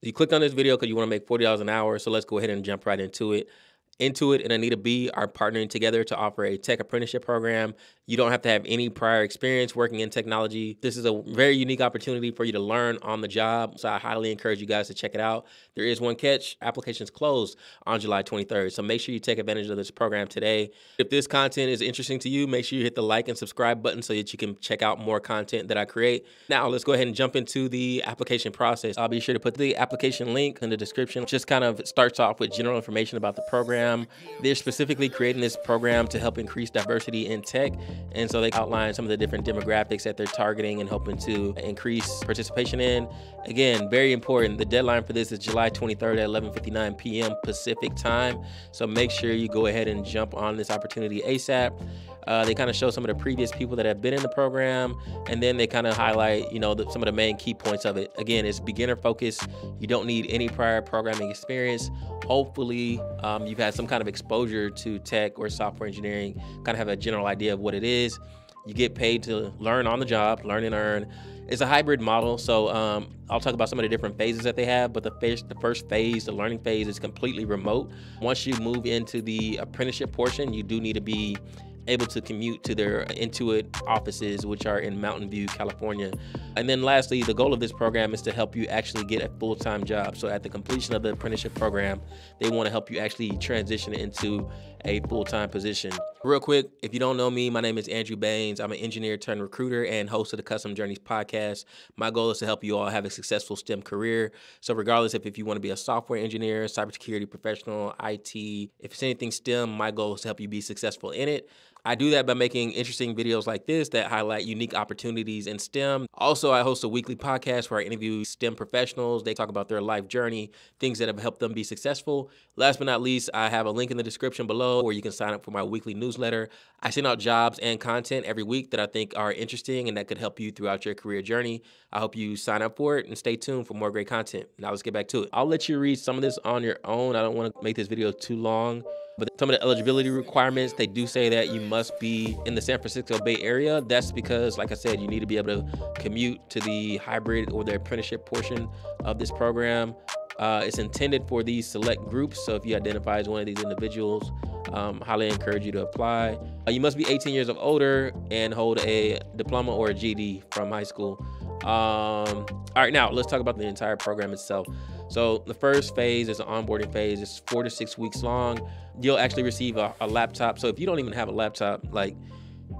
You clicked on this video because you want to make $40 an hour. So let's go ahead and jump right into it. Intuit and Anita B are partnering together to offer a tech apprenticeship program. You don't have to have any prior experience working in technology. This is a very unique opportunity for you to learn on the job. So I highly encourage you guys to check it out. There is one catch: applications close on July 23rd. So make sure you take advantage of this program today. If this content is interesting to you, make sure you hit the like and subscribe button so that you can check out more content that I create. Now let's go ahead and jump into the application process. I'll be sure to put the application link in the description. Just kind of starts off with general information about the program. They're specifically creating this program to help increase diversity in tech. And so they outline some of the different demographics that they're targeting and hoping to increase participation in. Again, very important. The deadline for this is July 23rd at 11:59 p.m. Pacific time. So make sure you go ahead and jump on this opportunity ASAP. They kind of show some of the previous people that have been in the program, and then they kind of highlight, some of the main key points of it. Again, it's beginner focused. You don't need any prior programming experience. Hopefully, you've had some kind of exposure to tech or software engineering, kind of have a general idea of what it is. You get paid to learn on the job, learn and earn. It's a hybrid model, so I'll talk about some of the different phases that they have, but the first phase, the learning phase, is completely remote. Once you move into the apprenticeship portion, you do need to be able to commute to their Intuit offices, which are in Mountain View, California. And then lastly, the goal of this program is to help you actually get a full-time job. So at the completion of the apprenticeship program, they want to help you actually transition into a full-time position. Real quick, if you don't know me, my name is Andrew Baines. I'm an engineer turned recruiter and host of the Custom Journeys podcast. My goal is to help you all have a successful STEM career. So regardless if you want to be a software engineer, cybersecurity professional, IT, if it's anything STEM, my goal is to help you be successful in it. I do that by making interesting videos like this that highlight unique opportunities in STEM. Also, I host a weekly podcast where I interview STEM professionals. They talk about their life journey, things that have helped them be successful. Last but not least, I have a link in the description below where you can sign up for my weekly newsletter. I send out jobs and content every week that I think are interesting and that could help you throughout your career journey. I hope you sign up for it and stay tuned for more great content. Now let's get back to it. I'll let you read some of this on your own. I don't want to make this video too long. But some of the eligibility requirements, they do say that you must be in the San Francisco Bay Area. That's because, like I said, you need to be able to commute to the hybrid or the apprenticeship portion of this program. It's intended for these select groups. So if you identify as one of these individuals, highly encourage you to apply. You must be 18 years of older and hold a diploma or a GED from high school. All right, now let's talk about the entire program itself. So the first phase is an onboarding phase. It's 4 to 6 weeks long. You'll actually receive a laptop. So if you don't even have a laptop,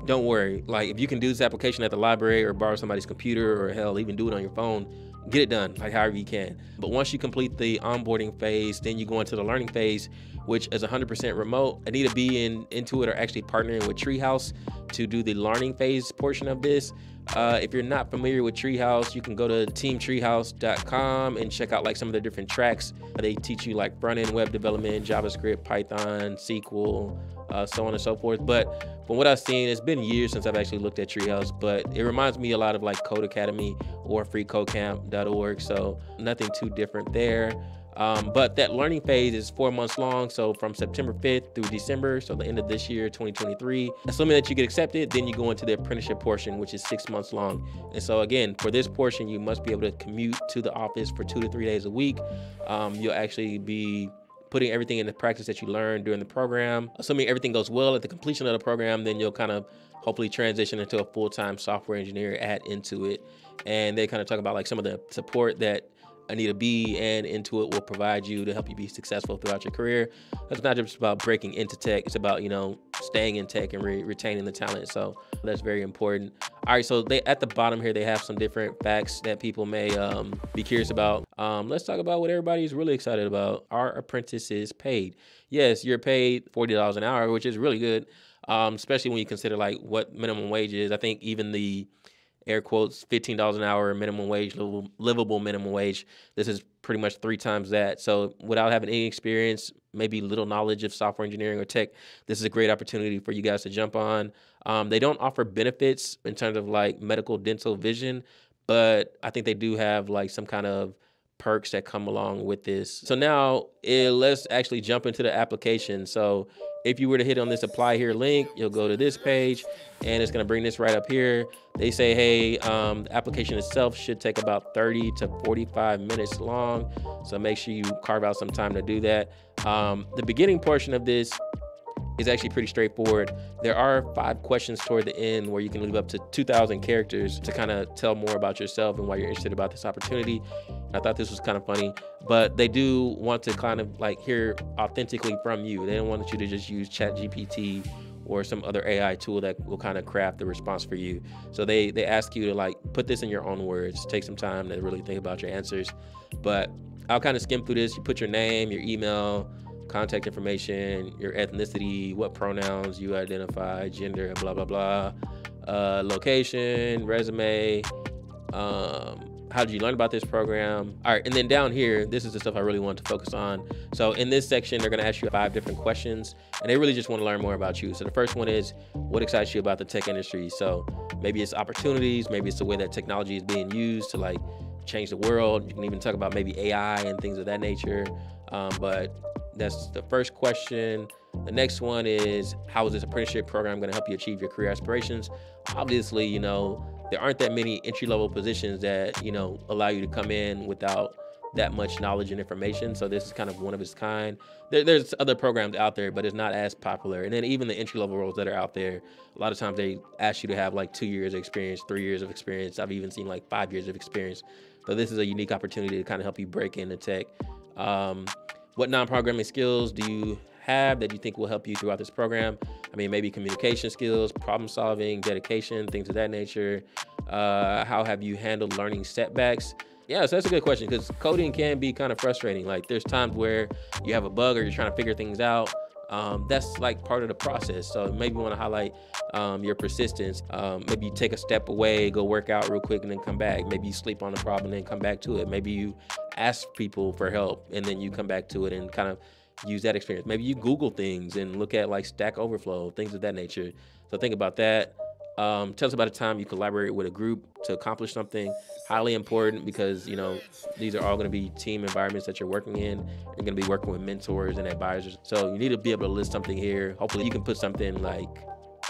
don't worry. If you can do this application at the library or borrow somebody's computer, or hell, even do it on your phone, get it done, however you can. But once you complete the onboarding phase, then you go into the learning phase, which is 100% remote. Anita B and Intuit are actually partnering with Treehouse to do the learning phase portion of this. If you're not familiar with Treehouse, you can go to teamtreehouse.com and check out some of the different tracks. They teach you front-end web development, JavaScript, Python, SQL, so on and so forth. But from what I've seen, it's been years since I've actually looked at Treehouse, but it reminds me a lot of Code Academy or freecodecamp.org, so nothing too different there. But that learning phase is 4 months long, so from September 5th through December, so the end of this year, 2023. Assuming that you get accepted, then you go into the apprenticeship portion, which is 6 months long. And so again, for this portion, you must be able to commute to the office for 2 to 3 days a week. You'll actually be putting everything into practice that you learned during the program. Assuming everything goes well at the completion of the program, then you'll kind of hopefully transition into a full-time software engineer at Intuit. And they kind of talk about some of the support that Anita B and Intuit will provide you to help you be successful throughout your career. It's not just about breaking into tech. It's about, staying in tech and retaining the talent. So that's very important. All right, so at the bottom here, they have some different facts that people may be curious about. Let's talk about what everybody's really excited about. Are apprentices paid? Yes, you're paid $40 an hour, which is really good, especially when you consider what minimum wage is. I think even the air quotes, $15 an hour minimum wage, livable minimum wage. This is pretty much 3 times that. So without having any experience, maybe little knowledge of software engineering or tech, this is a great opportunity for you guys to jump on. They don't offer benefits in terms of medical, dental, vision, but I think they do have some kind of perks that come along with this. So now let's actually jump into the application. So If you were to hit on this apply here link, you'll go to this page and it's gonna bring this right up here. They say, hey, the application itself should take about 30 to 45 minutes long. So make sure you carve out some time to do that. The beginning portion of this is actually pretty straightforward. There are 5 questions toward the end where you can leave up to 2,000 characters to kind of tell more about yourself and why you're interested about this opportunity. And I thought this was kind of funny, but they do want to kind of like hear authentically from you. They don't want you to just use ChatGPT or some other AI tool that will kind of craft the response for you. So they ask you to like put this in your own words, take some time to really think about your answers. But I'll kind of skim through this. You put your name, your email, contact information, your ethnicity, what pronouns you identify, gender, blah, blah, blah, location, resume, how did you learn about this program? All right, and then down here, this is the stuff I really want to focus on. So in this section, they're gonna ask you 5 different questions, and they really just wanna learn more about you. So the first one is, what excites you about the tech industry? So maybe it's opportunities, maybe it's the way that technology is being used to like change the world. You can even talk about maybe AI and things of that nature. But that's the first question. The next one is, how is this apprenticeship program going to help you achieve your career aspirations? Obviously, you know, there aren't that many entry-level positions that, you know, allow you to come in without that much knowledge and information. So this is kind of one of its kind. There's other programs out there, but it's not as popular. And then even the entry-level roles that are out there, a lot of times they ask you to have like 2 years of experience, 3 years of experience. I've even seen like 5 years of experience. So this is a unique opportunity to kind of help you break into tech. What non-programming skills do you have that you think will help you throughout this program? I mean, maybe communication skills, problem solving, dedication, things of that nature. How have you handled learning setbacks? Yeah, so that's a good question, because coding can be kind of frustrating. Like there's times where you have a bug or you're trying to figure things out. That's like part of the process. So maybe you want to highlight your persistence. Maybe you take a step away, go work out real quick and then come back. Maybe you sleep on the problem and then come back to it. Maybe you ask people for help and then you come back to it and kind of use that experience. Maybe you Google things and look at like Stack Overflow, things of that nature. So think about that. Tell us about a time you collaborate with a group to accomplish something. Highly important, because you know these are all going to be team environments that you're working in. You're going to be working with mentors and advisors, so you need to be able to list something here. Hopefully you can put something like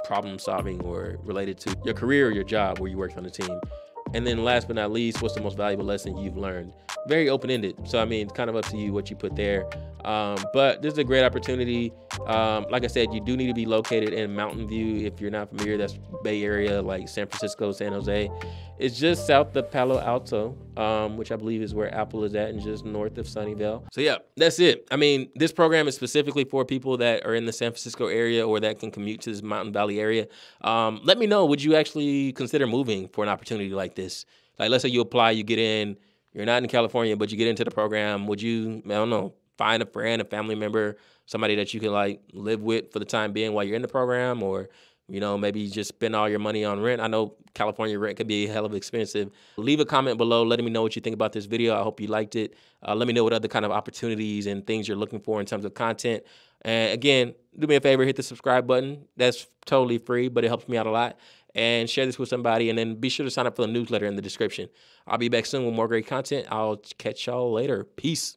problem solving or related to your career or your job where you worked on the team. And then last but not least, what's the most valuable lesson you've learned? Very open-ended. So I mean, it's kind of up to you what you put there. But this is a great opportunity. Like I said, you do need to be located in Mountain View. If you're not familiar, that's Bay Area, like San Francisco, San Jose. It's just south of Palo Alto, which I believe is where Apple is at, and just north of Sunnyvale. So yeah, that's it. I mean, this program is specifically for people that are in the San Francisco area or that can commute to this Mountain Valley area. Let me know, would you actually consider moving for an opportunity like this? Like, let's say you apply, you get in, you're not in California, but you get into the program. Would you, I don't know, find a friend, a family member, somebody that you can like live with for the time being while you're in the program? Or, you know, maybe just spend all your money on rent. I know California rent could be hell of expensive. Leave a comment below letting me know what you think about this video. I hope you liked it. Let me know what other kind of opportunities and things you're looking for in terms of content. And again, do me a favor, hit the subscribe button. That's totally free, but it helps me out a lot. And share this with somebody, and then be sure to sign up for the newsletter in the description. I'll be back soon with more great content. I'll catch y'all later. Peace.